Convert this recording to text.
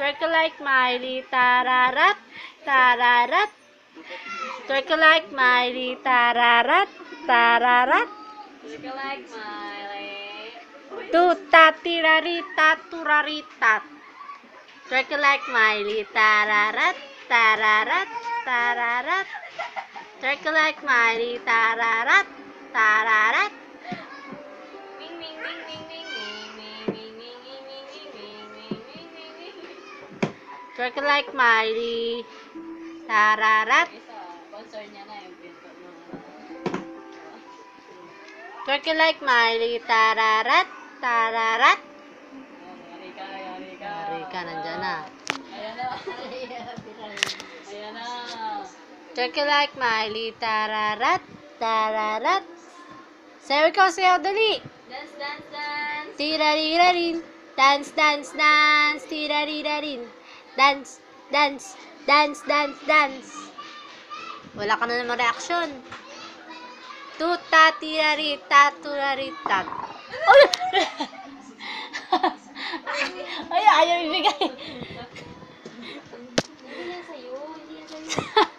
Twerk like Miley, tararat, tararat. Twerk like Miley, tararat, tararat. Twerk like Miley. Tuta, tirarita, turaritat. Twerk like Miley, tararat, tararat, tararat. Twerk like Miley, tararat, tararat. Ming ming ming ming ming ming ming ming ming ming ming ming ming ming ming. Twerk like Miley, tararat. Isa, sponsor niya na yung pinto ng Twerk like Miley, tararat, tararat. Yari ka, yari ka. Yari ka, nandyan na. Ayan na. Ayan na. Twerk like Miley, tararat, tararat. Sayo ikaw, sayo, dali. Dance, dance, dance. Tirarirarin. Dance, dance, dance. Tirarirarin. Dance, dance, dance, dance, dance. Wala ka na naman reaksyon. Tuta, tirarita, turaritat. Ay! Ay, ayaw ibigay. Hindi yan sa'yo. Hindi yan sa'yo.